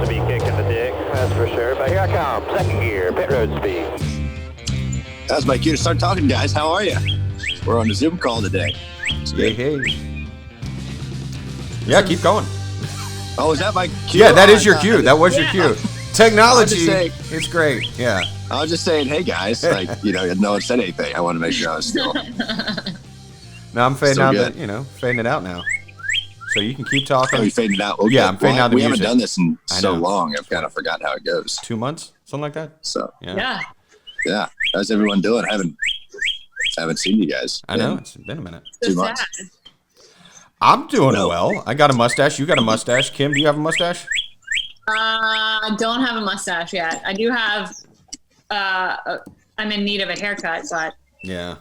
to be kicking the dick, that's for sure. But here I come, second gear, pit road speed. That's my cue to start talking, guys. How are you? We're on a Zoom call today. Hey. Yeah, keep going. Oh, is that my cue? Yeah, that is your cue. That was your cue. Technology, saying, it's great. Yeah. I was just saying, hey, guys. Like, no one said anything. I want to make sure I was still. No, I'm fading Still out. good. Fading it out now. So you can keep talking. Oh, you fading it out? Okay. Yeah, I'm fading out the We music. haven't done this in so long. I've kind of forgotten how it goes. 2 months, something like that. So yeah. How's everyone doing? I haven't seen you guys. I know it's been a minute. 2 months. I'm doing well. I got a mustache. You got a mustache. Kim, do you have a mustache? I don't have a mustache yet. I do have. I'm in need of a haircut, but Yeah.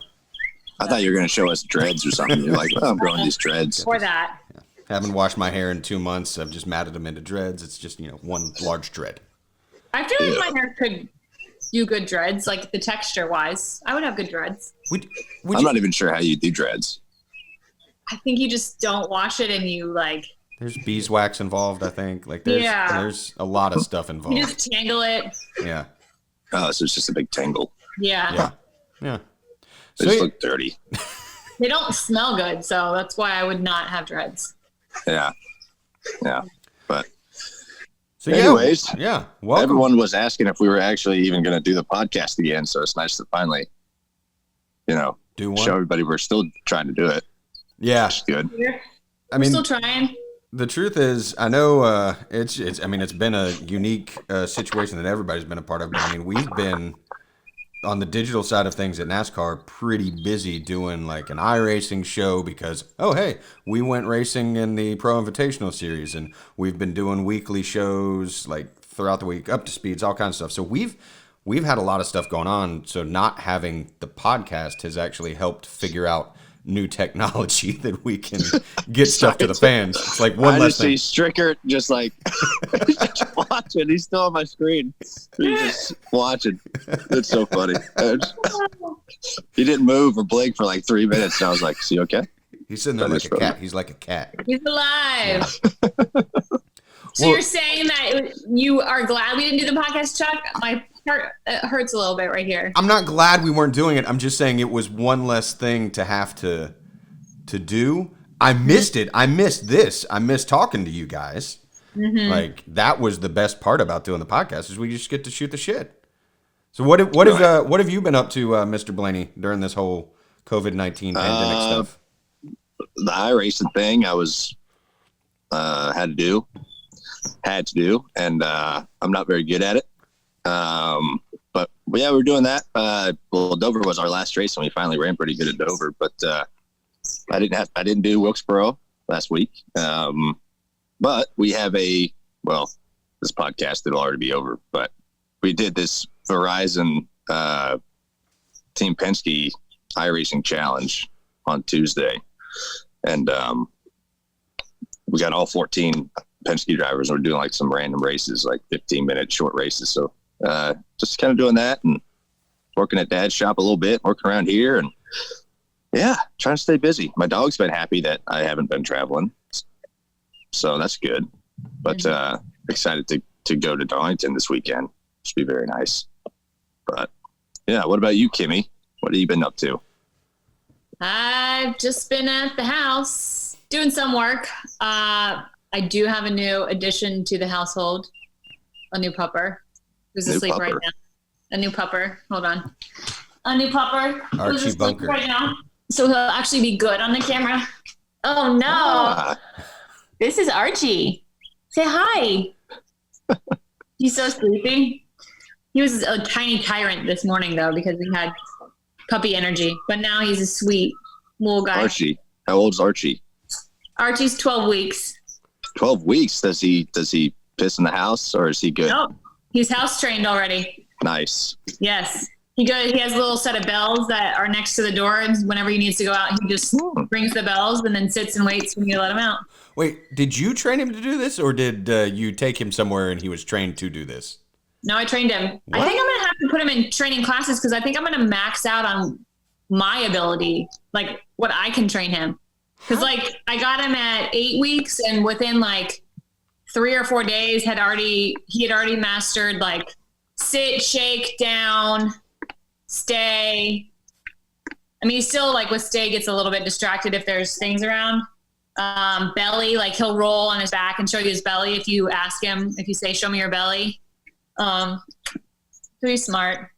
I thought you were going to show us dreads or something. You're like, I'm growing these dreads. for that. Haven't washed my hair in 2 months. I've just matted them into dreads. It's just, one large dread. I feel like my hair could do good dreads, like the texture wise. I would have good dreads. I'm not even sure how you do dreads. I think you just don't wash it and you like. There's beeswax involved, I think. Like there's a lot of stuff involved. You just tangle it. Yeah. Oh, so it's just a big tangle. Yeah. They just look dirty. They don't smell good, so that's why I would not have dreads. Yeah. But So anyways, welcome. everyone was asking if we were actually even going to do the podcast again. So it's nice to finally, do one. show everybody we're still trying to do it. Yeah. Which is good. We're still trying. The truth is, I know it's been a unique situation that everybody's been a part of. I mean, we've been on the digital side of things at NASCAR pretty busy doing like an iRacing show because, we went racing in the Pro Invitational Series and we've been doing weekly shows like throughout the week, up to speeds, all kinds of stuff. So we've had a lot of stuff going on. So not having the podcast has actually helped figure out new technology that we can get stuff to the fans. It's like one less thing. I just see Stricker just like just watching. He's still on my screen. He's just watching. It's so funny. He didn't move or blink for like 3 minutes, and I was like, "Is he okay?" He's sitting there like a cat. He's like a cat. He's alive. So you're saying that you are glad we didn't do the podcast, Chuck? My heart hurts a little bit right here. I'm not glad we weren't doing it. I'm just saying it was one less thing to have to do. I missed it. I missed this. I missed talking to you guys. Mm-hmm. Like that was the best part about doing the podcast is we just get to shoot the shit. So what have you been up to, Mr. Blaney, during this whole COVID-19 pandemic stuff? The iRacing thing I was had to do, and I'm not very good at it. But yeah, we're doing that. Dover was our last race, and we finally ran pretty good at Dover. But I didn't do Wilkesboro last week. But we have this podcast it'll already be over. But we did this Verizon Team Penske iRacing Challenge on Tuesday, and we got all 14 Penske drivers. We're doing like some random races, like 15-minute short races. So just kind of doing that and working at Dad's shop a little bit, working around here, and trying to stay busy. My dog's been happy that I haven't been traveling, so that's good. But excited to go to Darlington this weekend. Should be very nice. But what about you, Kimmy? What have you been up to? I've just been at the house doing some work. I do have a new addition to the household, a new pupper who's asleep right now. A new pupper. Hold on. A new pupper who's asleep right now. So he'll actually be good on the camera. Oh, no. This is Archie. Say hi. He's so sleepy. He was a tiny tyrant this morning, though, because he had puppy energy. But now he's a sweet little guy. Archie. How old's Archie? Archie's 12 weeks. 12 weeks. Does he piss in the house, or is he good? Nope. He's house trained already. Nice. Yes. He has a little set of bells that are next to the door, and whenever he needs to go out, he just rings the bells and then sits and waits when you let him out. Wait, did you train him to do this, or did you take him somewhere and he was trained to do this? No, I trained him. What? I think I'm going to have to put him in training classes because I think I'm going to max out on my ability, like what I can train him. Because I got him at 8 weeks, and within 3 or 4 days he had already mastered like sit, shake, down, stay. I mean, he still like with stay gets a little bit distracted if there's things around. Belly, like he'll roll on his back and show you his belly if you ask him, if you say, show me your belly. So he's smart.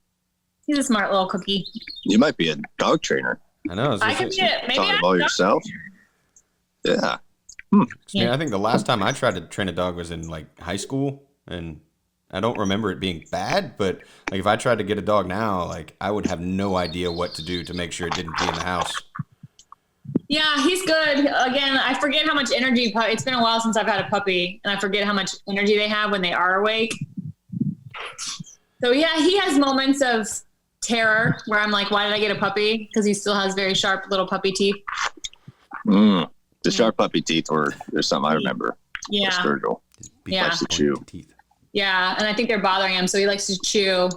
He's a smart little cookie. You might be a dog trainer. I know. I could be it. Maybe Talking about yourself. Yeah. I think the last time I tried to train a dog was in like high school, and I don't remember it being bad, but like if I tried to get a dog now, like I would have no idea what to do to make sure it didn't pee in the house. Yeah, he's good. Again, I forget how much energy. It's been a while since I've had a puppy, and I forget how much energy they have when they are awake. So yeah, he has moments of terror where I'm like, why did I get a puppy? Because he still has very sharp little puppy teeth. The sharp puppy teeth there's something I remember. Yeah. Sturgill. He likes to chew. Teeth. Yeah, and I think they're bothering him, so he likes to chew.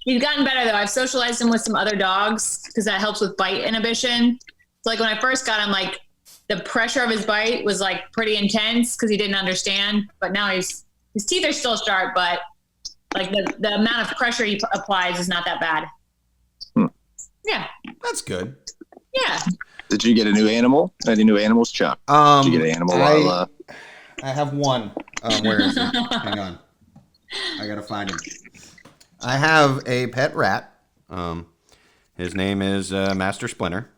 He's gotten better, though. I've socialized him with some other dogs because that helps with bite inhibition. So, like, when I first got him, like, the pressure of his bite was, like, pretty intense because he didn't understand. But now his teeth are still sharp, but, like, the amount of pressure he applies is not that bad. Yeah. That's good. Yeah. Did you get a new animal? Any new animals, Chuck? Did you get an animal? I have one. Where is he? Hang on. I gotta find him. I have a pet rat. His name is Master Splinter.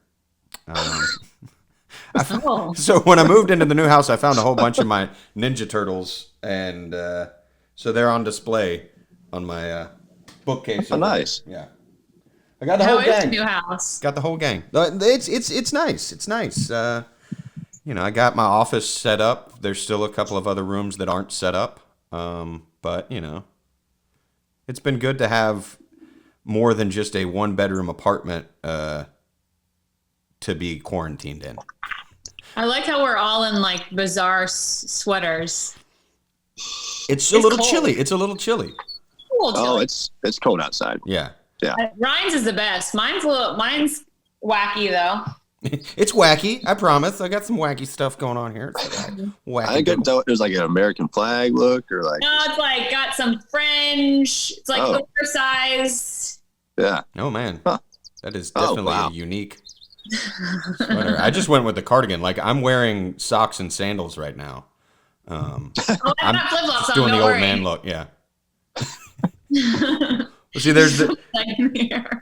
So when I moved into the new house, I found a whole bunch of my Ninja Turtles, and so they're on display on my bookcase. Oh, nice. Yeah. I got the whole gang. How is the new house? Got the whole gang. It's nice. It's nice. I got my office set up. There's still a couple of other rooms that aren't set up. But it's been good to have more than just a 1-bedroom apartment to be quarantined in. I like how we're all in like bizarre sweaters. It's a little cold. chilly. It's a little chilly. Oh, it's cold outside. Yeah. Yeah. Ryan's is the best. Mine's wacky though. It's wacky. I promise. I got some wacky stuff going on here. It's wacky. I couldn't tell if it was like an American flag look or like. No, it's like got some fringe. It's like oversized. Yeah. Oh man, that is Oh, definitely wow. a unique sweater. I just went with the cardigan. Like I'm wearing socks and sandals right now. I'm I'm not flip-flops just on, doing the don't old worry. man look. Yeah. Well, see, there's the.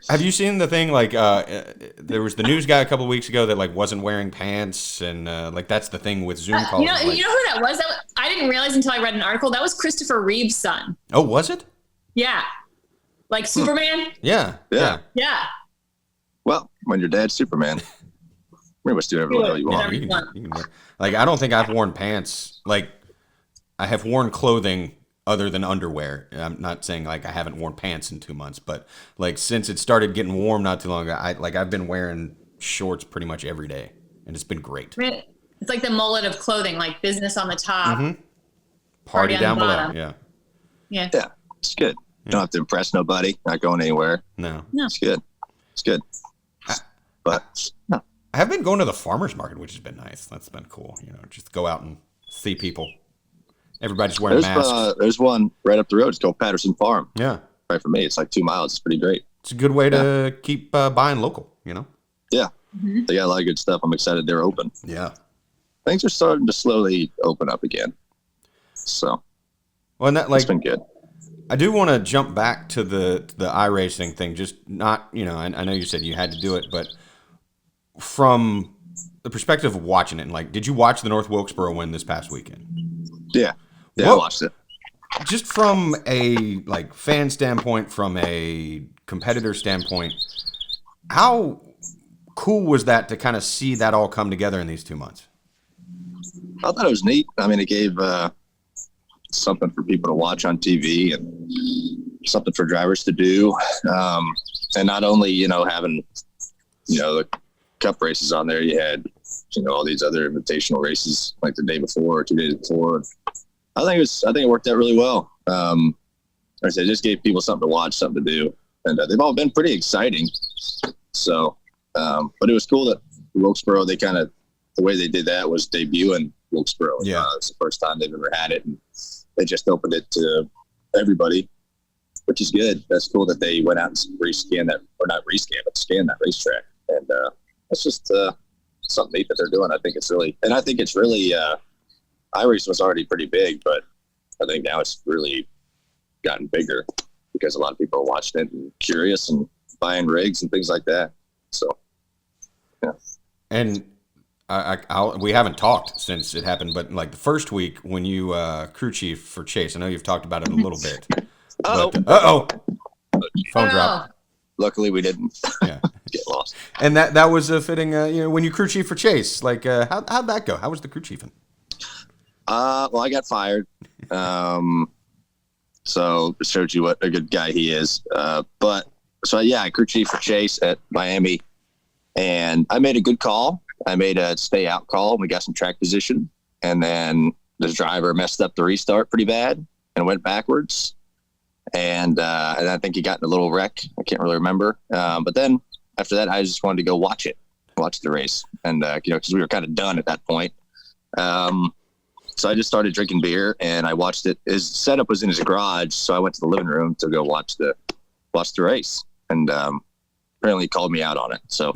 Have you seen the thing like there was the news guy a couple of weeks ago that like wasn't wearing pants and like that's the thing with Zoom calls. You know who that was? I didn't realize until I read an article. That was Christopher Reeve's son. Oh, was it? Yeah, like Superman. Yeah. Yeah. Yeah. Well, when your dad's Superman, pretty much do whatever the hell you want. You can like I don't think I've worn pants. Like I have worn clothing other than underwear. I'm not saying like I haven't worn pants in 2 months, but like since it started getting warm not too long ago, I've been wearing shorts pretty much every day, and it's been great. It's like the mullet of clothing, like business on the top, Party on down the below. bottom. Yeah. Yeah. Yeah, it's good. You don't have to impress nobody. Not going anywhere. No. It's good. It's good. But no. I have been going to the farmer's market, which has been nice. That's been cool. Just go out and see people. Everybody's wearing masks. There's one right up the road. It's called Patterson Farm. Yeah. Right for me. It's like 2 miles. It's pretty great. It's a good way to keep buying local, Yeah. Mm-hmm. They got a lot of good stuff. I'm excited they're open. Yeah. Things are starting to slowly open up again. So Well, and that it's been good. I do want to jump back to the iRacing thing. Just not, I know you said you had to do it, but from the perspective of watching it, and like, did you watch the North Wilkesboro win this past weekend? Yeah. Yeah, I watched it. Just from a like fan standpoint, from a competitor standpoint, how cool was that to kind of see that all come together in these 2 months? I thought it was neat. I mean, it gave something for people to watch on TV and something for drivers to do. And not only, having, the cup races on there, you had, all these other invitational races like the day before or 2 days before. I think it worked out really well. Like I said, it just gave people something to watch, something to do. And they've all been pretty exciting. So, but it was cool that Wilkesboro, the way they did that was debuting Wilkesboro. Yeah. It's the first time they've ever had it, and they just opened it to everybody, which is good. That's cool that they went out and scan that racetrack. And that's just something neat that they're doing. I think it's really, iRace was already pretty big, but I think now it's really gotten bigger because a lot of people are watching it and curious and buying rigs and things like that. So, yeah. And we haven't talked since it happened, but like the first week when you crew chief for Chase, I know you've talked about it a little bit. Uh-oh. Phone drop. Luckily, we didn't Yeah. get lost. And that was a fitting, when you crew chief for Chase, like how'd that go? How was the crew chiefing? Well, I got fired. So it showed you what a good guy he is. I crew chief for Chase at Miami, and I made a good call. I made a stay out call, and we got some track position. And then the driver messed up the restart pretty bad and went backwards. And I think he got in a little wreck. I can't really remember. But then after that, I just wanted to go watch the race. And, because we were kind of done at that point. So I just started drinking beer and I watched it. His setup was in his garage. So I went to the living room to go watch the race. And apparently he called me out on it. So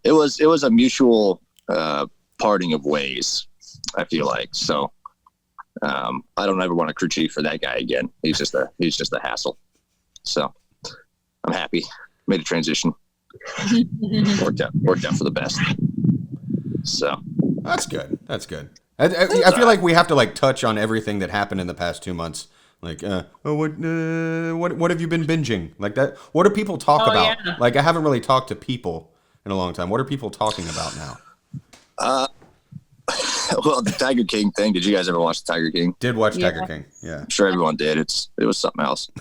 it was a mutual parting of ways, I feel like. So I don't ever want to crew chief for that guy again. He's just a hassle. So I'm happy. Made a transition. worked out for the best. So That's good. I feel like we have to like touch on everything that happened in the past 2 months. Like, what have you been binging? Like that. What do people talk about? Yeah. Like, I haven't really talked to people in a long time. What are people talking about now? Well, the Tiger King thing. Did you guys ever watch the Tiger King? Did watch Tiger King. Yeah. I'm sure everyone did. It was something else.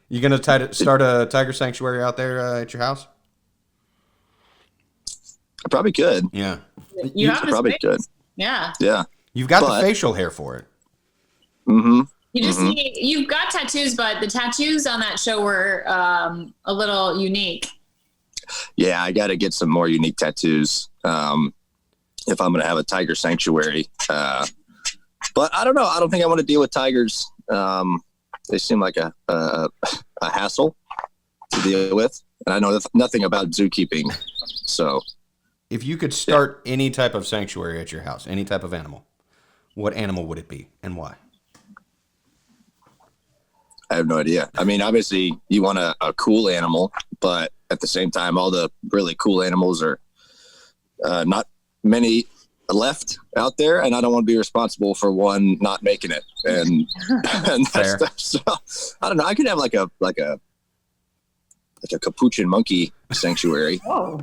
You gonna start a tiger sanctuary out there at your house? I probably could. Yeah. You have probably space. could. Yeah. Yeah. You've got the facial hair for it. Mm-hmm. You just need, you've got tattoos, but the tattoos on that show were a little unique. Yeah, I got to get some more unique tattoos if I'm going to have a tiger sanctuary. But I don't know. I don't think I want to deal with tigers. They seem like a hassle to deal with. And I know nothing about zookeeping. So if you could start any type of sanctuary at your house, any type of animal, what animal would it be and why? I have no idea. I mean, obviously you want a cool animal, but at the same time, all the really cool animals are not many left out there, and I don't want to be responsible for one not making it. And that's stuff. So I don't know. I could have like a capuchin monkey sanctuary. Oh,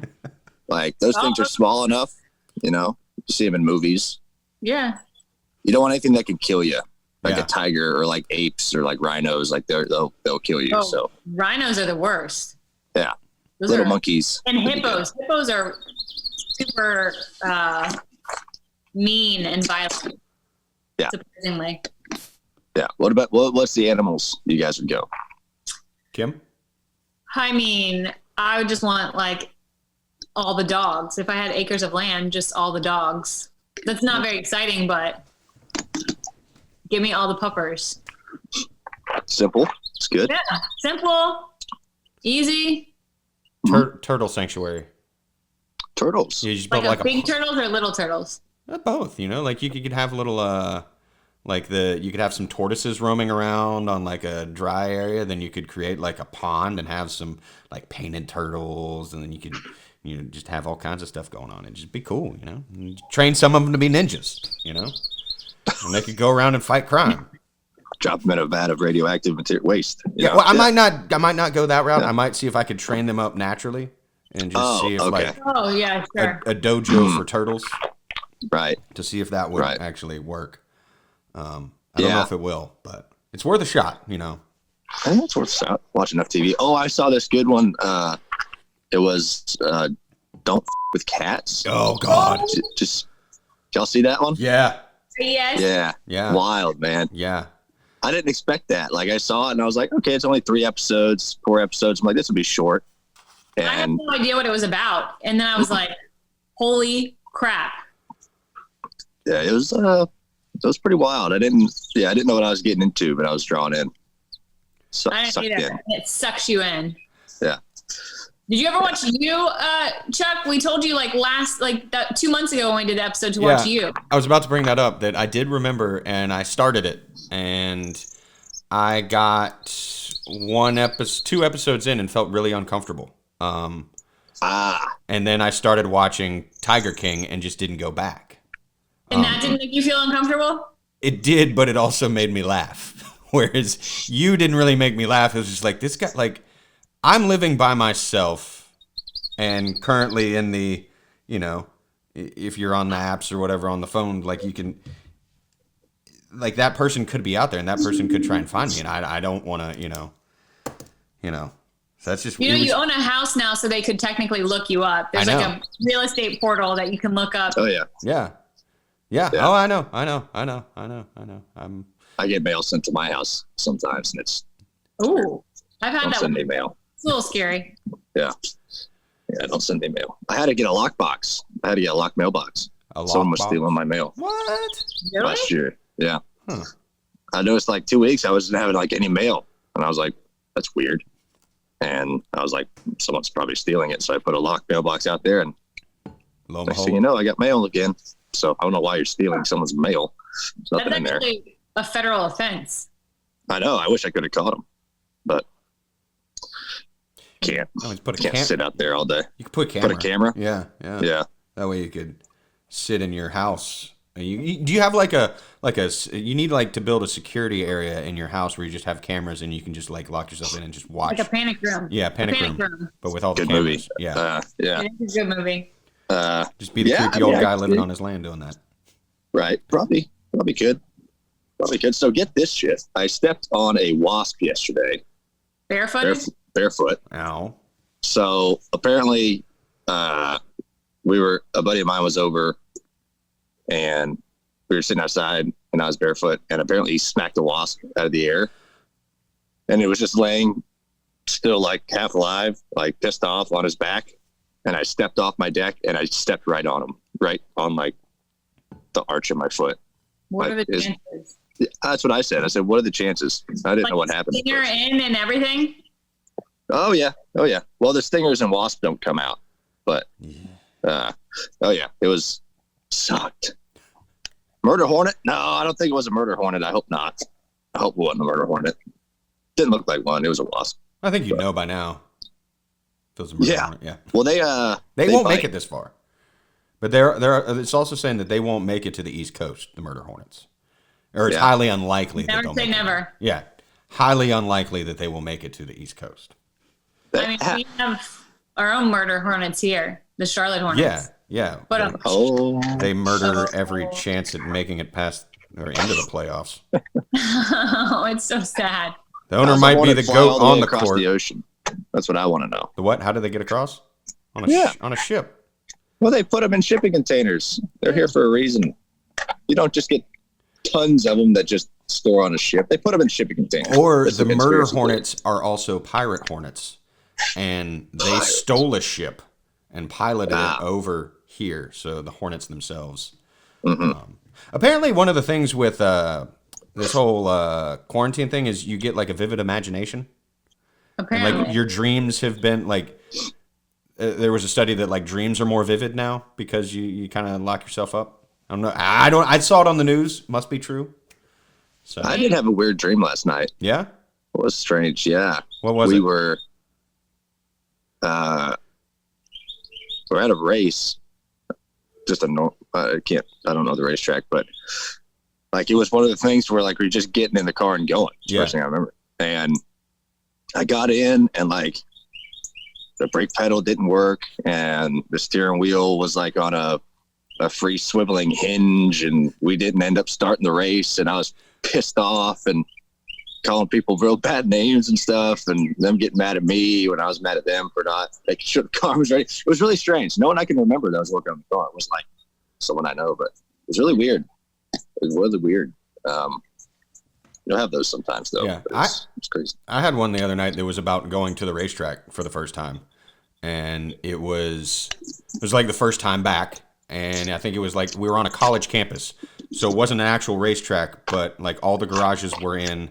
Like those things are small enough, you see them in movies. yeah. You don't want anything that can kill you, like Yeah. a tiger or like apes or like rhinos. Like they'll kill you. Oh, So rhinos are the worst. yeah, Those little are, monkeys. and hippos. Hippos are super mean and violent. Yeah. Surprisingly. Yeah. What's the animals you guys would go? Kim? I mean, I would just want like all the dogs. If I had acres of land, just all the dogs. That's not very exciting, but give me all the puppers. Simple. It's good. Yeah, simple, easy. Turtle sanctuary. Turtles. You just Like build a big turtles or little turtles? both, like you could have little you could have some tortoises roaming around on like a dry area, then you could create like a pond and have some like painted turtles, and then you could just have all kinds of stuff going on. It'd just be cool, And train some of them to be ninjas, and they could go around and fight crime. Drop them in a vat of radioactive waste. Well, I might not go that route. I might see if I could train them up naturally and just see if like Oh yeah, sure. a dojo for turtles, Right. to see if that would Right. actually work. I don't know if it will, but it's worth a shot, I think it's worth watching enough TV. Oh, I saw this good one. It was Don't with Cats. Oh God. Just y'all see that one? Yeah. Yes. Yeah. Wild, man. Yeah. I didn't expect that. Like I saw it and I was like, okay, it's only 4 episodes. I'm like, this will be short. I had And no idea what it was about, and then I was like, "Holy crap!" Yeah, it was pretty wild. I didn't know what I was getting into, but I was drawn in. So I didn't either. in. It sucks you in. Yeah. Did you ever watch You, Chuck? We told you 2 months ago when we did the episode to watch You. I was about to bring that up, that I did remember, and I started it, and I got 2 episodes in and felt really uncomfortable. And then I started watching Tiger King and just didn't go back. And that didn't make you feel uncomfortable? It did, but it also made me laugh. Whereas You didn't really make me laugh. It was just like, this guy, like, I'm living by myself, and currently in the, if you're on the apps or whatever on the phone, like, you can, like, that person could be out there and that person could try and find me, and I don't want to, so that's just, you own a house now, so they could technically look you up. There's like a real estate portal that you can look up. Oh yeah. Yeah. Oh, I know. I get mail sent to my house sometimes, and it's. Ooh, I've had don't that. Send me mail. It's a little scary. Yeah, don't send me mail. I had to get a lockbox. I had to get a locked mailbox. Someone was stealing my mail. What? Really? Last year. Yeah. Huh. I noticed 2 weeks I wasn't having any mail, and I was like, that's weird. And I was like, someone's probably stealing it. So I put a locked mailbox out there, and next thing you know, I got mail again. So I don't know why you're stealing someone's mail. There's nothing in there. That's actually a federal offense. I know. I wish I could have caught him, but can't. Can't sit out there all day. You could put a camera. Yeah. Yeah. That way you could sit in your house. Do you have you need to build a security area in your house where you just have cameras and you can just lock yourself in and just watch? Like a panic room. Yeah, panic room. But with all the good cameras. movie. Yeah. Yeah. It's a good movie. Just be the creepy old guy living on his land doing that. Right. Probably could. So get this shit. I stepped on a wasp yesterday. Barefoot. Ow. So apparently, a buddy of mine was over, and we were sitting outside, and I was barefoot, and apparently he smacked a wasp out of the air, and it was just laying still half alive, pissed off on his back, and I stepped off my deck, and I stepped right on him, right on the arch of my foot. What are the chances? That's what I said. I said, what are the chances? I didn't know what happened. Stinger in and everything? Oh yeah. Well, the stingers and wasps don't come out, but it was sucked. Murder hornet? No, I don't think it was a murder hornet. I hope not. I hope it wasn't a murder hornet. Didn't look like one. It was a wasp. I think you know by now. Those are murder hornet. Yeah. Well, they won't bite. make it this far, but it's also saying that they won't make it to the East Coast. The murder hornets, or it's highly unlikely. Never say never. Yeah, highly unlikely that they will make it to the East Coast. We have our own murder hornets here, the Charlotte Hornets. Yeah. But they murder every chance at making it past or into the playoffs. Oh, it's so sad. The owner might be the goat on the across court. The ocean. That's what I want to know. The what? How did they get across? On a ship. Well, they put them in shipping containers. They're here for a reason. You don't just get tons of them that just store on a ship. They put them in shipping containers. Or the murder hornets are also pirate hornets. And they stole a ship and piloted it over here. So the hornets themselves. Mm-hmm. Apparently, one of the things with this whole quarantine thing is you get a vivid imagination. Apparently. And, your dreams have been there was a study that dreams are more vivid now because you kind of lock yourself up. I don't know. I saw it on the news. Must be true. So I did have a weird dream last night. Yeah? It was strange. Yeah. What was it? We were at a race. Just I don't know the racetrack, but it was one of the things where we're just getting in the car and going. That's the first thing I remember. And I got in and the brake pedal didn't work and the steering wheel was on a free swiveling hinge, and we didn't end up starting the race, and I was pissed off and calling people real bad names and stuff, and them getting mad at me when I was mad at them for not making sure the car was ready. It was really strange. No one I can remember that was working on the car. It was someone I know, but it was really weird. It was really weird. You'll have those sometimes, though. Yeah, it's crazy. I had one the other night that was about going to the racetrack for the first time, and it was the first time back, and I think it was like we were on a college campus, so it wasn't an actual racetrack, but like all the garages were in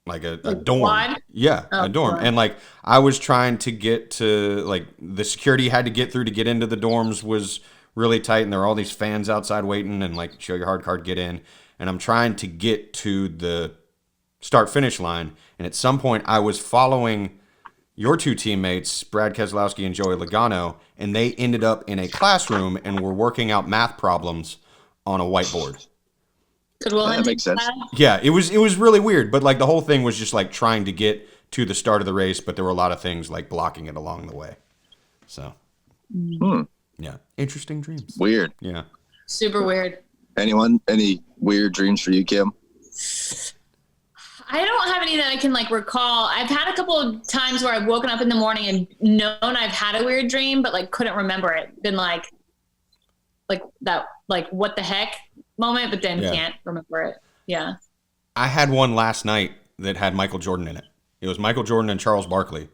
like a dorm. Quad? Yeah, Oh, a dorm. quad. And like I was trying to get to like the security you had to get through to get into the dorms was really tight, and there were all these fans outside waiting and like show your hard card, get in. And I'm trying to get to the start finish line, and at some point I was following your two teammates, Brad Keselowski and Joey Logano, and they ended up in a classroom and were working out math problems on a whiteboard. Goodwill That Hunting makes sense. class? Yeah, it was really weird, but like the whole thing was just like trying to get to the start of the race, but there were a lot of things like blocking it along the way. So, yeah, interesting dreams. Weird. Yeah. Super weird. Any weird dreams for you, Kim? I don't have any that I can like recall. I've had a couple of times where I've woken up in the morning and known I've had a weird dream, but like couldn't remember it. Been like that, like what the heck moment, but then can't remember it. Yeah. I had one last night that had Michael Jordan in it. It was Michael Jordan and Charles Barkley.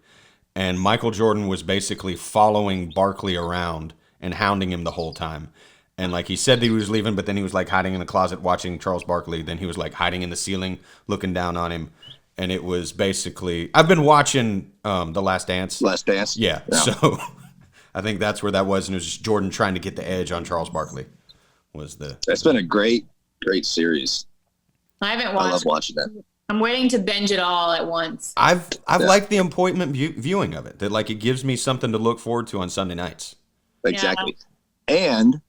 And Michael Jordan was basically following Barkley around and hounding him the whole time. And like he said that he was leaving, but then he was like hiding in the closet watching Charles Barkley. Then he was like hiding in the ceiling, looking down on him. And it was basically, I've been watching The Last Dance. Last Dance? Yeah. So I think that's where that was. And it was just Jordan trying to get the edge on Charles Barkley. It's been a great series. I haven't watched. I love watching that. I'm waiting to binge it all at once. I've liked the appointment viewing of it. That like it gives me something to look forward to on Sunday nights. Exactly. Yeah. And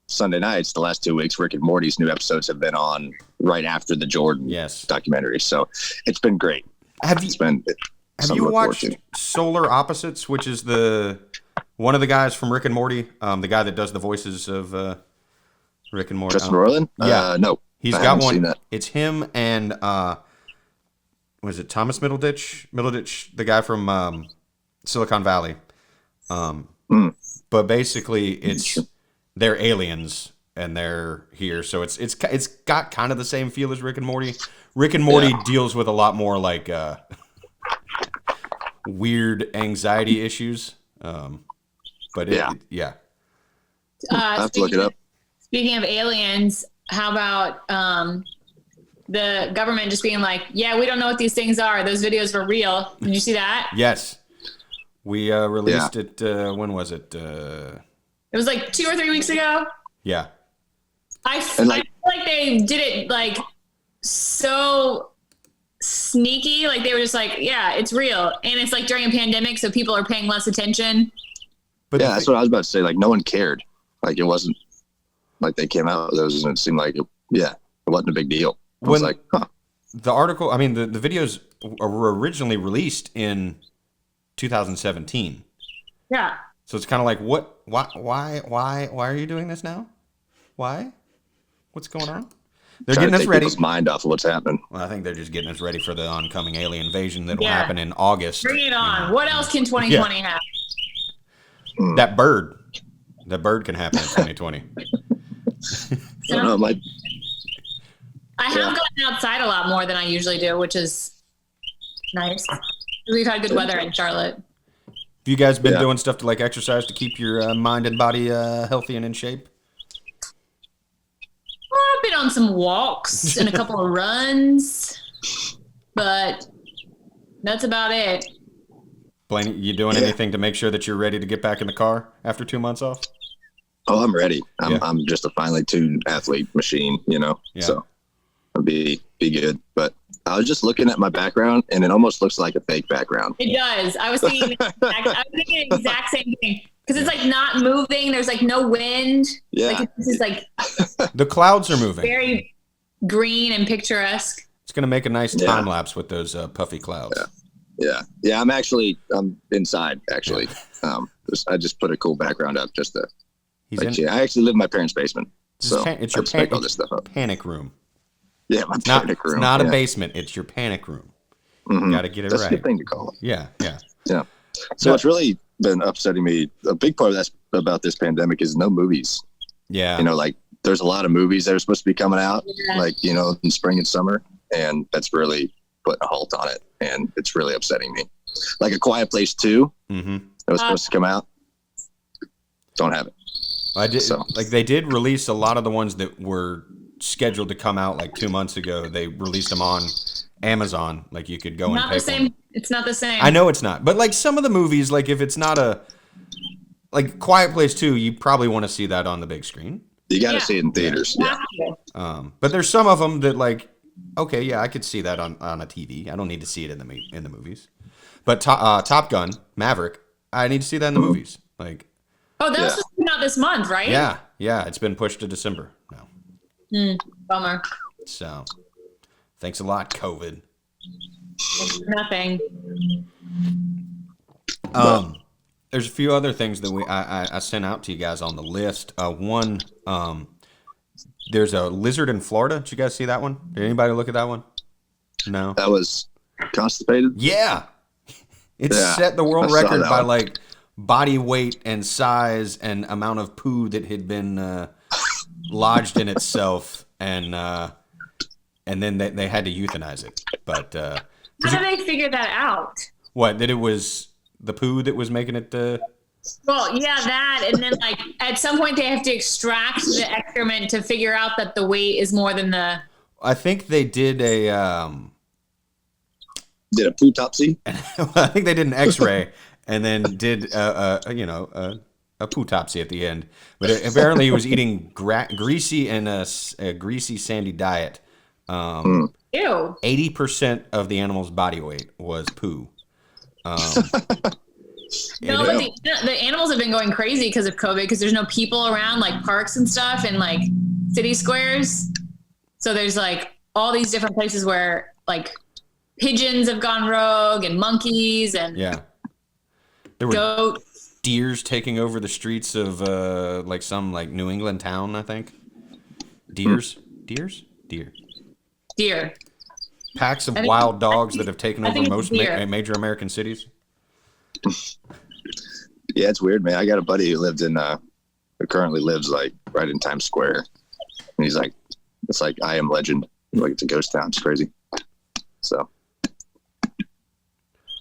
Sunday nights, the last 2 weeks, Rick and Morty's new episodes have been on right after the Jordan documentary. So it's been great. Have you watched Solar Opposites, which is one of the guys from Rick and Morty, the guy that does the voices of Rick and Morty? Justin Roiland? Yeah. No. He's got one. It's him and was it Thomas Middleditch, the guy from Silicon Valley. But basically they're aliens and they're here, so it's got kind of the same feel as Rick and Morty. Rick and Morty deals with a lot more like weird anxiety issues. But I have to look it up. Speaking of aliens, how about the government just being like, yeah, we don't know what these things are. Those videos were real. Did you see that? Yes. We released it, when was it? It was like 2 or 3 weeks ago. Yeah. I feel like they did it like so sneaky. Like they were just like, yeah, it's real. And it's like during a pandemic, so people are paying less attention. But that's what I was about to say. Like no one cared. Like it wasn't like they came out with those and it seemed like, it wasn't a big deal. I was like, The article, I mean, the videos were originally released in 2017. Yeah. So it's kind of like, why are you doing this now? Why? What's going on? They're getting us ready. People's mind off of what's happening. Well, I think they're just getting us ready for the oncoming alien invasion that will happen in August. Bring it on. What else can 2020 have? That bird can happen in 2020. I have gotten outside a lot more than I usually do, which is nice. We've had good weather in Charlotte. Have you guys been doing stuff to like exercise to keep your mind and body healthy and in shape? Well, I've been on some walks and a couple of runs, but that's about it. Blaney, you doing anything to make sure that you're ready to get back in the car after 2 months off? Oh, I'm ready. I'm just a finely tuned athlete machine, so I'll be good. But I was just looking at my background, and it almost looks like a fake background. It does. I was thinking the exact same thing because it's like not moving. There's like no wind. Yeah, like, this is like the clouds are moving. Very green and picturesque. It's gonna make a nice time lapse with those puffy clouds. Yeah. I'm inside actually. I just put a cool background up just to. I actually live in my parents' basement, so it's your all this stuff up. Panic room. Yeah, my panic room. It's not a basement. It's your panic room. Mm-hmm. Got to get it That's right. That's a good thing to call it. Yeah. So what's really been upsetting me, a big part of that about this pandemic is no movies. Yeah. Like there's a lot of movies that are supposed to be coming out, in spring and summer, and that's really put a halt on it, and it's really upsetting me. Like A Quiet Place 2, that was supposed to come out. don't have it. I did So. like they did release a lot of the ones that were scheduled to come out like 2 months ago. They released them on Amazon. Like you could go Not and pay the for same. them. It's not the same. I know it's not, but like some of the movies, like if it's not like Quiet Place 2, you probably want to see that on the big screen. You got to see it in theaters. Yeah. But there's some of them that like, okay, yeah, I could see that on a TV. I don't need to see it in the movies. But Top Gun, Maverick, I need to see that in the movies. Like, oh, that was supposed to be out this month, right? yeah, it's been pushed to December now. Bummer. So, thanks a lot, COVID. Nothing. There's a few other things that I sent out to you guys on the list. One, there's a lizard in Florida. Did you guys see that one? Did anybody look at that one? No. That was Constipated? Yeah. It set the world record by like body weight and size and amount of poo that had been lodged in itself, and then they had to euthanize it. But how did they figure that out? What? That it was the poo that was making it? Well, yeah, that, and then like at some point they have to extract the excrement to figure out that the weight is more than the. I think they did a. Did a pootopsy? I think they did an X-ray and then did a pootopsy at the end. But apparently he was eating greasy and a greasy sandy diet. Ew. 80% of the animal's body weight was poo. No, but the animals have been going crazy because of COVID, because there's no people around, like parks and stuff and like city squares. So there's like all these different places where like pigeons have gone rogue and monkeys and there were goats. Deers taking over the streets of like some like New England town, I think. Deer. Packs of wild dogs that have taken over most major American cities. Yeah, it's weird, man. I got a buddy who currently lives like right in Times Square, and he's like, it's like I Am Legend. Like it's a ghost town. It's crazy. So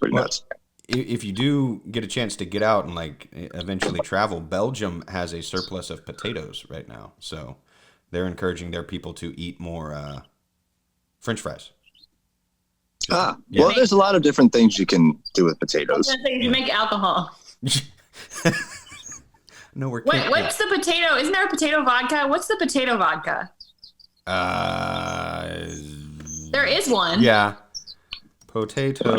pretty nuts. If you do get a chance to get out and like eventually travel, Belgium has a surplus of potatoes right now, so they're encouraging their people to eat more French fries. Well, there's a lot of different things you can do with potatoes. You make alcohol. No, we're Wait, what's the potato? Isn't there a potato vodka? What's the potato vodka? There is one. Yeah. Potato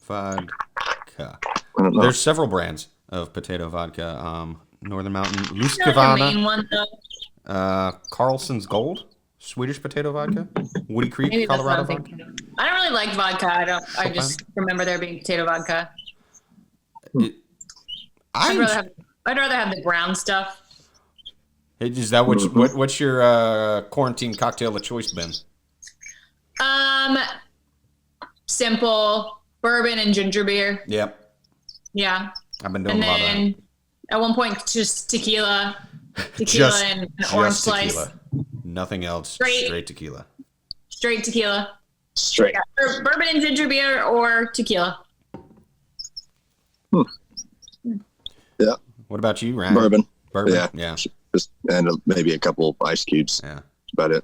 vodka. There's several brands of potato vodka. Northern Mountain, Luscavana. Main one though. Carlson's Gold, Swedish potato vodka. Woody Creek, Maybe Colorado vodka. I don't really like vodka. I just remember there being potato vodka. I'd rather have the brown stuff. Is that what's your quarantine cocktail of choice been? Simple bourbon and ginger beer. Yep. Yeah. I've been doing a lot of that. At one point, just tequila and an orange slice. Nothing else. Straight tequila. Straight tequila. Straight. Yeah, bourbon and ginger beer or tequila. Yeah. What about you, Ryan? Bourbon. Yeah. Just, and maybe a couple ice cubes. Yeah. That's about it.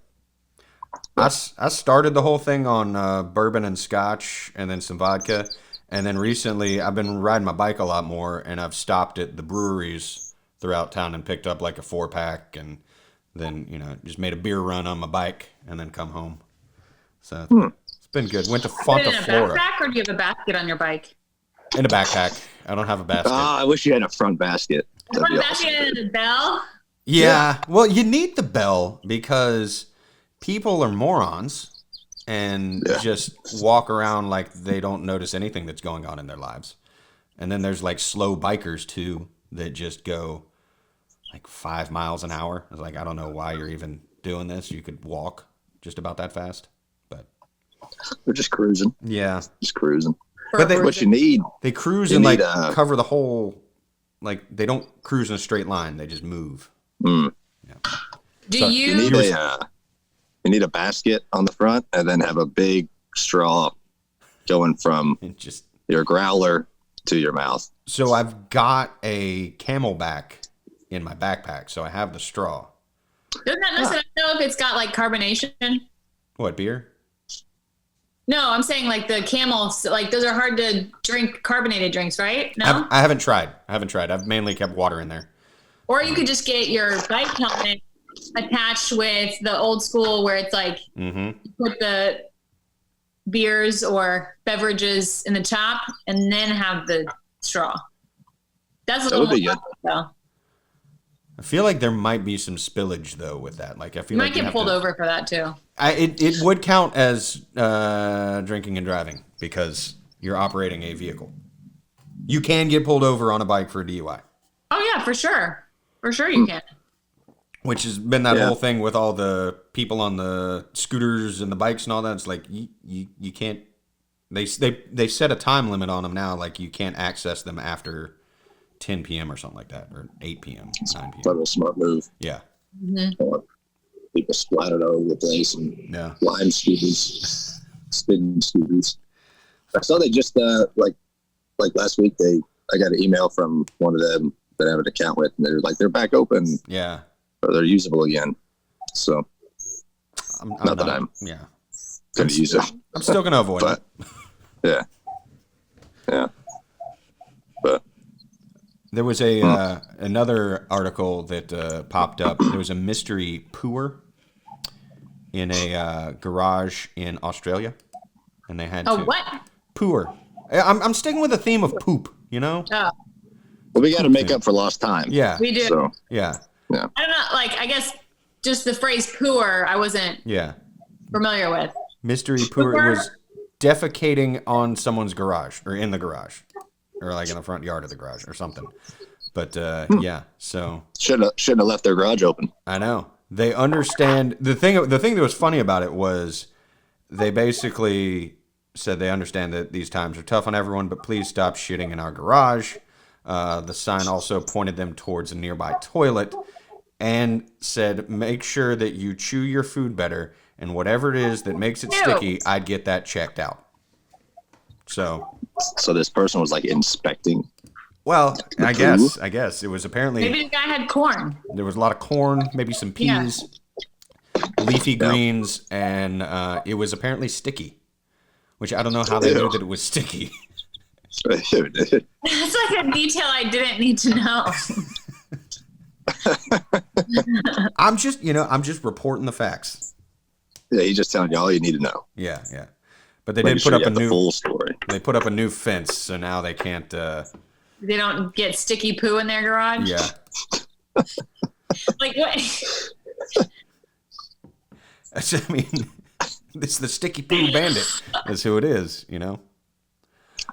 I started the whole thing on bourbon and scotch and then some vodka. And then recently I've been riding my bike a lot more, and I've stopped at the breweries throughout town and picked up like a 4-pack, and then, just made a beer run on my bike and then come home. So it's been good. Went to Fonta, Florida. In a backpack, or do you have a basket on your bike? In a backpack. I don't have a basket. I wish you had a front basket. A front basket and a bell? Yeah. Well, you need the bell because people are morons and just walk around like they don't notice anything that's going on in their lives. And then there's like slow bikers too that just go like 5 miles an hour. It's like, I don't know why you're even doing this. You could walk just about that fast, but they're just cruising. Yeah. Just cruising. But what you need. They cruise and like cover the whole, like they don't cruise in a straight line. They just move. Yeah. You need a basket on the front and then have a big straw going from just your growler to your mouth. So I've got a Camelback in my backpack, so I have the straw. Doesn't that necessarily know if it's got like carbonation? What, beer? No, I'm saying like the Camels, like those are hard to drink carbonated drinks, right? No? I haven't tried. I've mainly kept water in there. Or you could just get your bike helmet attached with the old school where it's like you put the beers or beverages in the top and then have the straw. That's a That little would be more good. though. I feel like there might be some spillage though with that. Like I feel You like might get pulled over for that too. It would count as drinking and driving because you're operating a vehicle. You can get pulled over on a bike for a DUI. Oh yeah, for sure. For sure you can. Which has been that whole thing with all the people on the scooters and the bikes and all that. It's like you can't. They set a time limit on them now. Like you can't access them after 10 p.m. or something like that, or 8 p.m., 9 p.m. That was a smart move. Yeah. People splattered all over the place and lime scooters, spin scooters. I saw they just like last week. I got an email from one of them that I have an account with, and they're back open. Yeah. Or they're usable again. So I'm not that I'm going to use it. I'm still going to avoid it. Yeah. But there was a another article that popped up. There was a mystery pooer in a garage in Australia, and they had what? Pooer. I'm sticking with the theme of poop. You know. Oh. Well, we got to make up for lost time. Yeah, we do. So, yeah. I don't know. Like, I guess just the phrase "pooer" I wasn't familiar with. Mystery pooer was defecating on someone's garage or in the garage or like in the front yard of the garage or something. But so shouldn't have left their garage open. I know. They understand the thing that was funny about it was they basically said they understand that these times are tough on everyone, but please stop shitting in our garage. The sign also pointed them towards a nearby toilet and said, make sure that you chew your food better, and whatever it is that makes it sticky, I'd get that checked out. So this person was like inspecting. Well, I guess it was apparently. Maybe the guy had corn. There was a lot of corn, maybe some peas, leafy greens, and it was apparently sticky, which I don't know how they knew that it was sticky. That's like a detail I didn't need to know. I'm just reporting the facts. Yeah, he's just telling you all you need to know. Yeah. But they did put up the full story. They put up a new fence, so now they can't. They don't get sticky poo in their garage. Yeah. Like what? I mean, it's the sticky poo bandit. That's who it is. You know.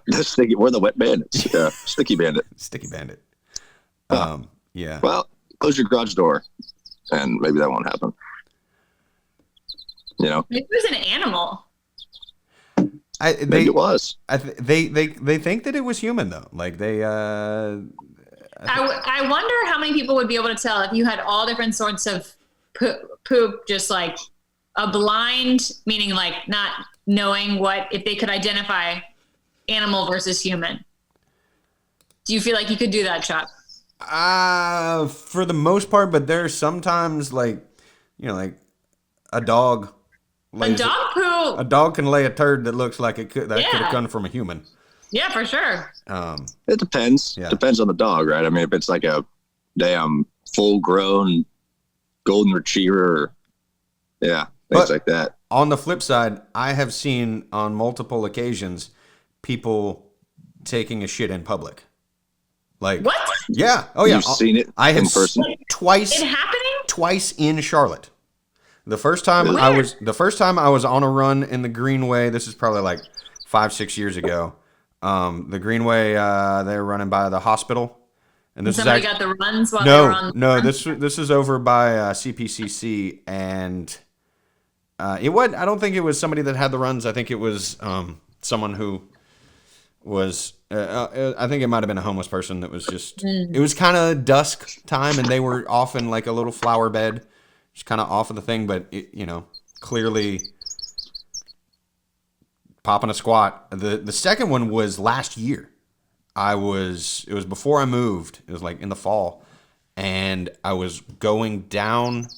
We're the wet bandits. Yeah, sticky bandit. Sticky bandit. Yeah. Well, close your garage door, and maybe that won't happen. You know. Maybe it was an animal. Maybe it was. They think that it was human though. Like they. I wonder how many people would be able to tell if you had all different sorts of poop, just like a blind, meaning like not knowing if they could identify animal versus human. Do you feel like you could do that, Chuck? For the most part, but there's sometimes like a dog. A dog poo. A dog can lay a turd that looks like could have come from a human. Yeah, for sure. It depends. Yeah. Depends on the dog, right? I mean, if it's like a damn full-grown golden retriever, things like that. On the flip side, I have seen on multiple occasions people taking a shit in public. Like what? Yeah. Oh yeah. You've seen it I have in person? Twice. It happening? Twice in Charlotte. The first time I was on a run in the Greenway. This is probably like 5-6 years ago. The Greenway, they were running by the hospital, and this somebody got the runs while they were on. No, this is over by CPCC, and it wasn't. I don't think it was somebody that had the runs. I think it was someone who was. I think it might have been a homeless person that was just. It was kind of dusk time, and they were off in like a little flower bed. Just kind of off of the thing, but clearly popping a squat. The second one was last year. It was before I moved. It was like in the fall, and I was going down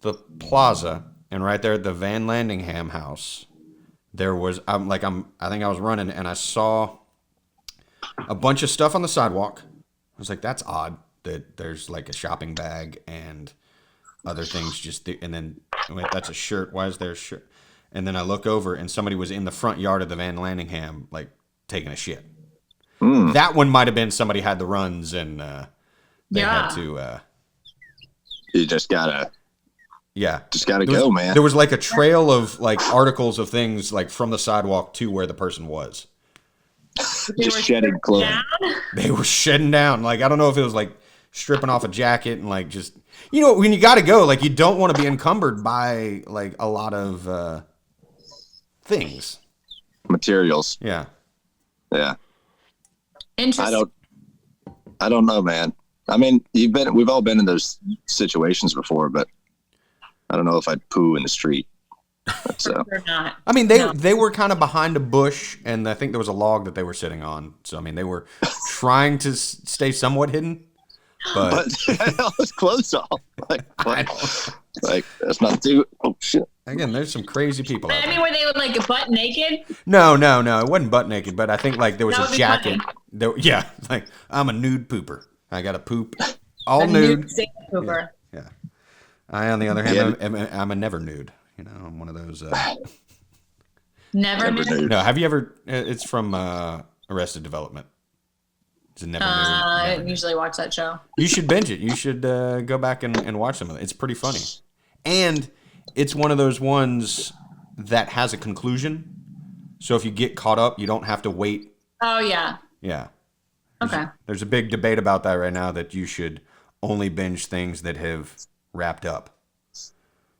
the plaza, and right there at the Van Landingham house, there was I think I was running, and I saw a bunch of stuff on the sidewalk. I was like, that's odd that there's like a shopping bag and other things just and then wait, that's a shirt. Why is there a shirt? And then I look over, and somebody was in the front yard of the Van Landingham, like taking a shit. That one might have been somebody had the runs, and they had to. You just gotta there go, was, man. There was like a trail of like articles of things like from the sidewalk to where the person was. Just shedding clothes. They were shedding down. Like, I don't know if it was like stripping off a jacket and like just, when you got to go, like you don't want to be encumbered by like a lot of things. Materials. Yeah. Yeah. Interesting. I don't know, man. I mean, we've all been in those situations before, but I don't know if I'd poo in the street. So, not. I mean, they were kind of behind a bush, and I think there was a log that they were sitting on. So, I mean, they were trying to stay somewhat hidden, but I was close off. Like that's not too. Oh shit! Again, there's some crazy people. I mean, were they like butt naked? No, it wasn't butt naked, but I think like there was That a would be jacket. funny. Like I'm a nude pooper. I got to poop all A nude. safe pooper. Yeah. I, on the other hand, I'm a never nude. I'm one of those. Never nude. No, have you ever? It's from Arrested Development. It's a never nude. I don't usually watch that show. You should binge it. You should go back and watch some of it. It's pretty funny, and it's one of those ones that has a conclusion. So if you get caught up, you don't have to wait. Oh yeah. Yeah. Okay. There's a big debate about that right now, that you should only binge things that have wrapped up.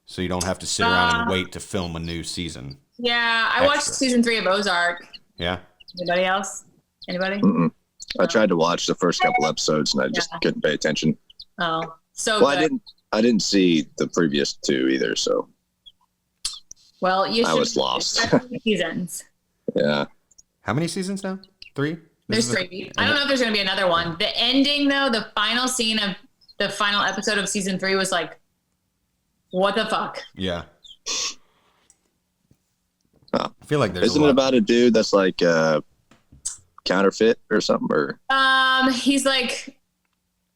So you don't have to sit around and wait to film a new season. Yeah, I watched season 3 of Ozark. Yeah. Anybody else? Anybody? Mm-mm. I tried to watch the first couple episodes, and I just couldn't pay attention. Oh, so well, good. I didn't see the previous 2 either, so. Well, you should. I was lost. Seasons. Yeah. How many seasons now? 3? There's 3. I don't know if there's going to be another one. The ending, though, the final scene of the final episode of season 3 was like, what the fuck? Yeah. I feel like there's Isn't it about a dude that's like counterfeit or something? Or he's like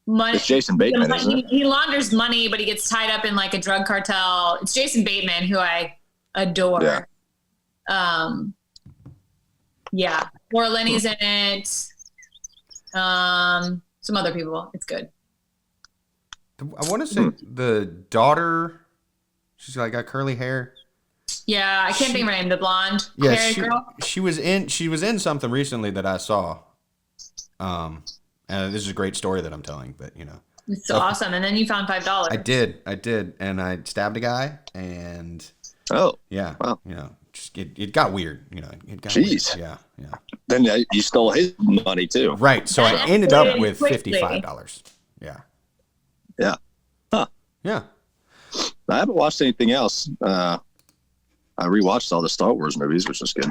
money. It's Jason Bateman, isn't it? He launders money, but he gets tied up in like a drug cartel. It's Jason Bateman, who I adore. Yeah. Laura Linney's in it. Some other people. It's good. I want to say the daughter, she's like got curly hair. Yeah, I can't think of her name. The blonde Yeah, girl. she was in something recently that I saw. And this is a great story that I'm telling, but It's so awesome. And then you found $5. I did, and I stabbed a guy, and wow. Just it got weird. It got Jeez. weird. Yeah. Then you stole his money too. Right. So I ended up with $55. Yeah. Yeah. Huh. Yeah. I haven't watched anything else. I rewatched all the Star Wars movies, which was good.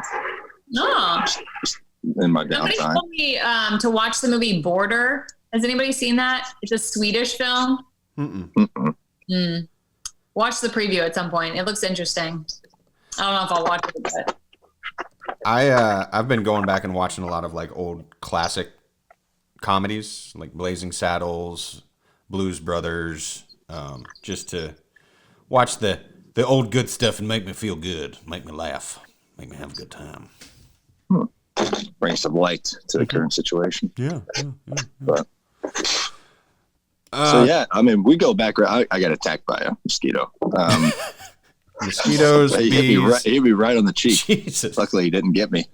No. Just in my Somebody downtime. told me to watch the movie Border. Has anybody seen that? It's a Swedish film. Mm-mm. Watch the preview at some point. It looks interesting. I don't know if I'll watch it, but I've been going back and watching a lot of like old classic comedies, like Blazing Saddles, Blues Brothers, just to watch the old good stuff and make me feel good, make me laugh, make me have a good time. Bring some light to the current situation. Yeah. But so yeah, I mean, we go back. I got attacked by a mosquito. Mosquitoes, he bees. hit me right on the cheek. Jesus. Luckily, he didn't get me.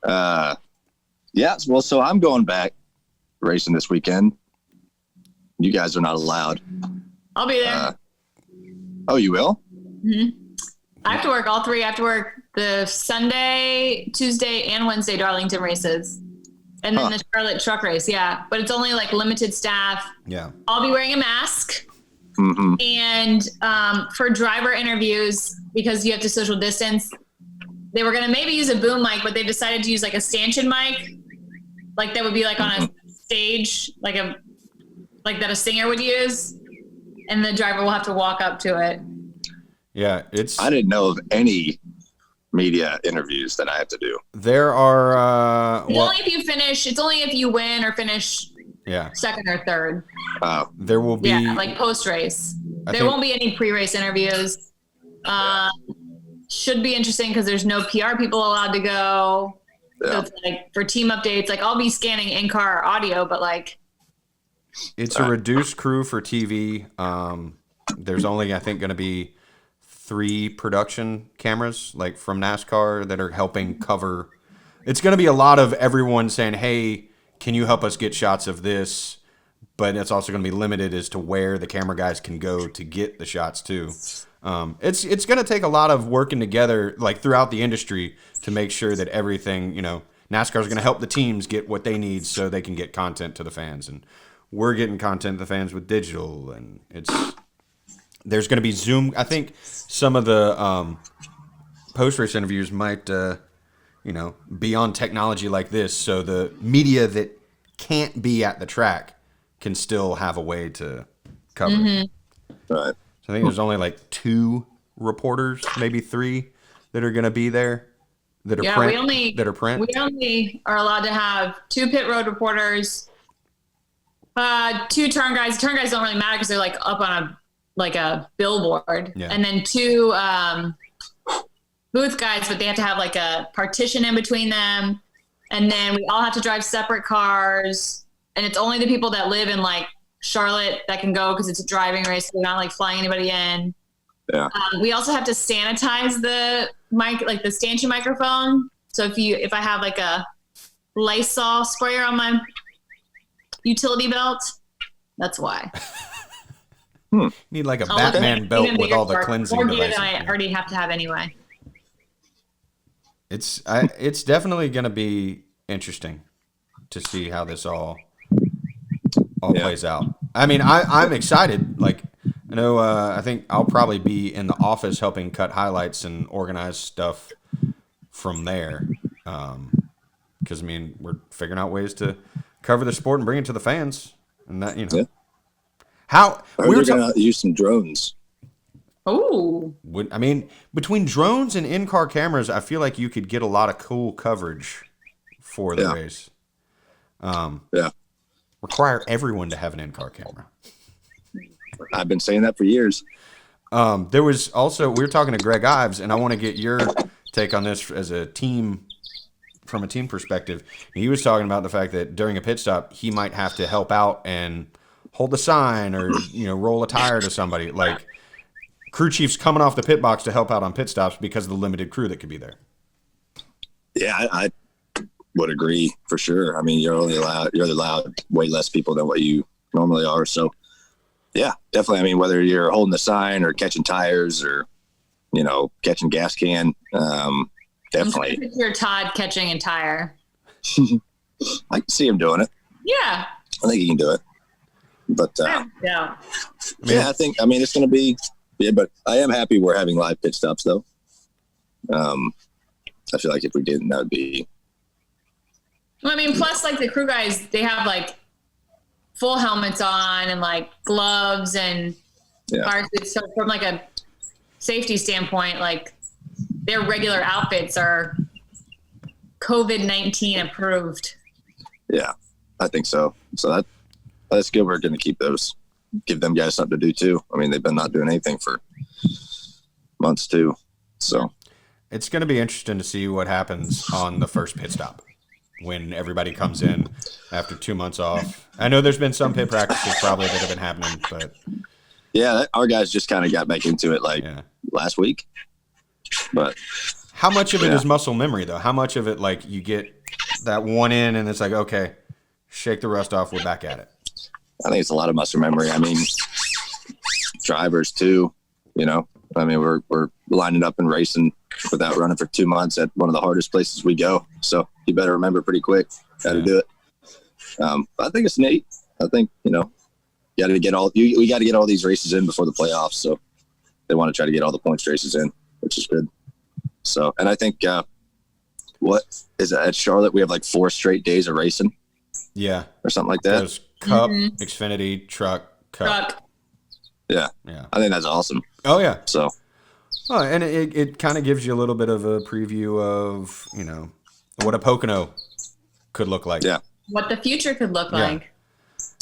Yeah. Well, so I'm going back racing this weekend. You guys are not allowed. I'll be there. Oh, you will? Mm-hmm. I have to work all 3. I have to work the Sunday, Tuesday, and Wednesday Darlington races. And then the Charlotte truck race, yeah. But it's only like limited staff. Yeah. I'll be wearing a mask. Mm-hmm. And for driver interviews, because you have to social distance, they were going to maybe use a boom mic, but they decided to use like a stanchion mic. Like that would be like on a stage, like a like that a singer would use, and the driver will have to walk up to it. Yeah, I didn't know of any media interviews that I have to do. There are. It's only if you finish. It's only if you win or finish. Yeah. Second or third. There will be. Yeah, like post race. There won't be any pre-race interviews. Should be interesting because there's no PR people allowed to go. Yeah. So it's like for team updates, like I'll be scanning in-car audio, but like. It's a reduced crew for TV. There's only, I think, going to be 3 production cameras, like from NASCAR, that are helping cover. It's going to be a lot of everyone saying, "Hey, can you help us get shots of this?" But it's also going to be limited as to where the camera guys can go to get the shots too. It's going to take a lot of working together, like throughout the industry, to make sure that everything, NASCAR is going to help the teams get what they need so they can get content to the fans, and we're getting content to the fans with digital, and there's going to be Zoom. I think some of the post-race interviews might, be on technology like this, so the media that can't be at the track can still have a way to cover it. Right. So I think there's only like 2 reporters, maybe 3, that are going to be there. That are print. We only are allowed to have 2 pit road reporters, 2 turn guys. Turn guys don't really matter because they're like up on a billboard, and then 2 booth guys, but they have to have like a partition in between them, and then we all have to drive separate cars, and it's only the people that live in like Charlotte that can go because it's a driving race. So we're not like flying anybody in. Yeah. We also have to sanitize the mic, like the stanchion microphone. So if I have like a Lysol sprayer on my utility belt, that's why. Need like a Batman belt with all the cleansing devices. I already have to have anyway. It's definitely going to be interesting to see how this all plays out. I mean, I'm excited. Like, I know, I think I'll probably be in the office helping cut highlights and organize stuff from there. Because, I mean, we're figuring out ways to cover the sport and bring it to the fans. And that, Yeah. How we were going to use some drones. Oh. I mean, between drones and in-car cameras, I feel like you could get a lot of cool coverage for the race. Require everyone to have an in-car camera. I've been saying that for years. There was also, we were talking to Greg Ives, and I want to get your take on this as a team, from a team perspective. He was talking about the fact that during a pit stop, he might have to help out and hold the sign or, roll a tire to somebody. Like, crew chiefs coming off the pit box to help out on pit stops because of the limited crew that could be there. Yeah, I would agree for sure. I mean, you're allowed way less people than what you normally are. So yeah, definitely. I mean, whether you're holding the sign or catching tires or, catching gas can, definitely. I'm sure Todd catching a tire. I can see him doing it. Yeah. I think he can do it. But yeah. I think it's going to be, but I am happy we're having live pit stops though. I feel like if we didn't, that would be. Well, I mean, plus like the crew guys, they have like full helmets on and like gloves and fire suits. So from like a safety standpoint, like their regular outfits are COVID-19 approved. Yeah, I think so. So that's good. We're going to keep those, give them guys something to do too. I mean, they've been not doing anything for months too. So it's going to be interesting to see what happens on the first pit stop when everybody comes in after 2 months off. I know there's been some pit practices probably that have been happening, but our guys just kind of got back into it last week. But how much of it is muscle memory though? How much of it, like, you get that one in and it's like, okay, shake the rust off, we're back at it? I think it's a lot of muscle memory. I mean, drivers too, I mean, we're lining up and racing without running for 2 months at one of the hardest places we go. So you better remember pretty quick how to do it. I think it's neat. I think, we got to get all these races in before the playoffs. So they want to try to get all the points races in, which is good. So, and I think, what is it at Charlotte? We have like 4 straight days of racing. Yeah. Or something like that. Cup, Xfinity, Truck, Cup. Yeah. I think that's awesome. Oh yeah. So. Oh, and it kind of gives you a little bit of a preview of, you know, what a Pocono could look like. Yeah. What the future could look like.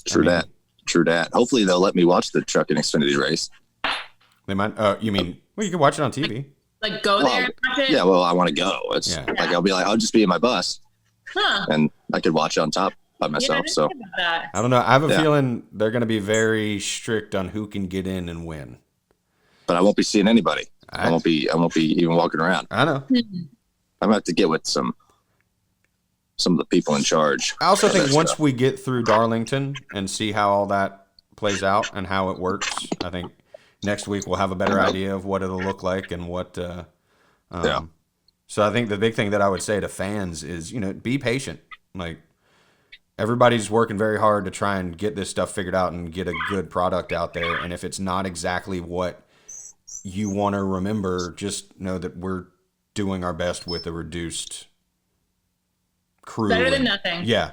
True that. Hopefully they'll let me watch the Truck and Xfinity race. They might. You mean? Well, you can watch it on TV. Like go there and watch it? Yeah. Well, I want to go. It's like I'll just be in my bus, and I could watch it on top by myself. So I don't know. I have a feeling they're going to be very strict on who can get in and win. But I won't be seeing anybody. I won't be even walking around. I know. I'm gonna have to get with some of the people in charge. I also think once we get through Darlington and see how all that plays out and how it works, I think next week we'll have a better idea of what it'll look like and what. So I think the big thing that I would say to fans is, you know, be patient. Like everybody's working very hard to try and get this stuff figured out and get a good product out there. And if it's not exactly what you want to remember, just know that we're doing our best with a reduced crew. Better than nothing. Yeah.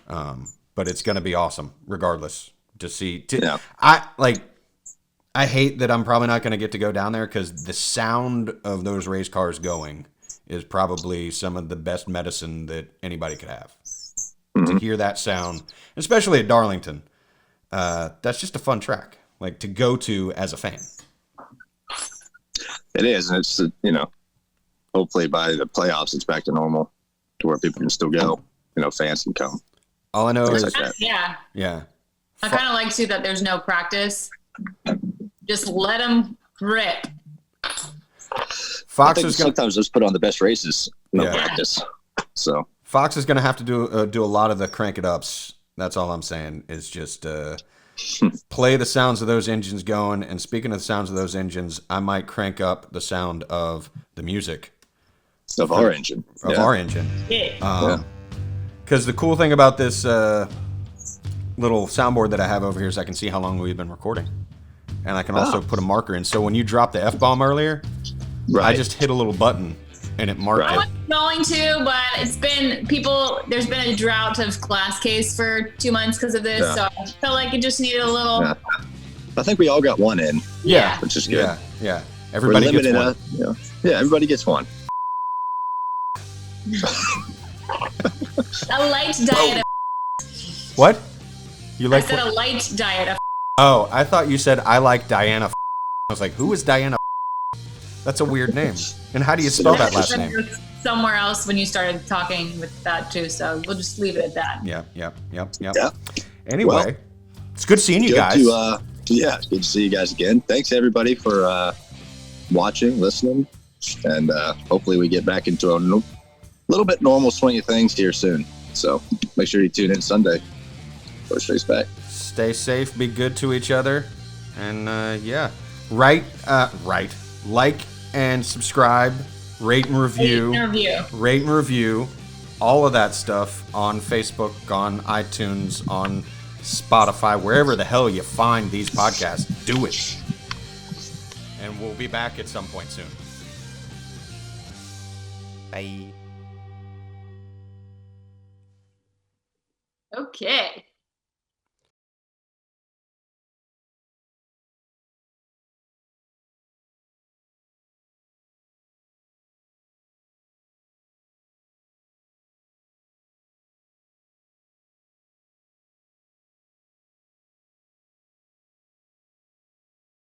But it's going to be awesome regardless to see. I hate that I'm probably not going to get to go down there because the sound of those race cars going is probably some of the best medicine that anybody could have. To hear that sound, especially at Darlington, that's just a fun track, like to go to as a fan. It is, and it's, you know, hopefully by the playoffs it's back to normal to where people can still go. You know, fans can come. All I know is yeah. I kind of like too that there's no practice. Just let them rip. Fox is sometimes just put on the best races. No practice. So Fox is going to have to do a lot of the crank it ups. That's all I'm saying. Is just play the sounds of those engines going. And speaking of the sounds of those engines, I might crank up the sound of the music of our engine. Our engine. Because the cool thing about this little soundboard that I have over here is I can see how long we've been recording, and I can also put a marker in. So when you dropped the F-bomb earlier, I just hit a little button and it marked it. I was going to, but it's been there's been a drought of glass case for 2 months because of this, so I felt like it just needed a little. Yeah. I think we all got one in. Yeah, which is good. Yeah. Everybody gets one. Everybody gets one. A light diet of. What? You like? I said a light diet of. Oh, I thought you said I like Diana. I was like, who is Diana? That's a weird name. And how do you spell that last name? Somewhere else when you started talking with that too, so we'll just leave it at that. Yeah. Anyway, it's good seeing you guys. Good to see you guys again. Thanks everybody for watching, listening, and hopefully we get back into a little bit normal swing of things here soon. So make sure you tune in Sunday. First race back. Stay safe, be good to each other, and like and subscribe, rate and review, all of that stuff on Facebook, on iTunes, on Spotify, wherever the hell you find these podcasts. Do it, and we'll be back at some point soon. Bye. Okay.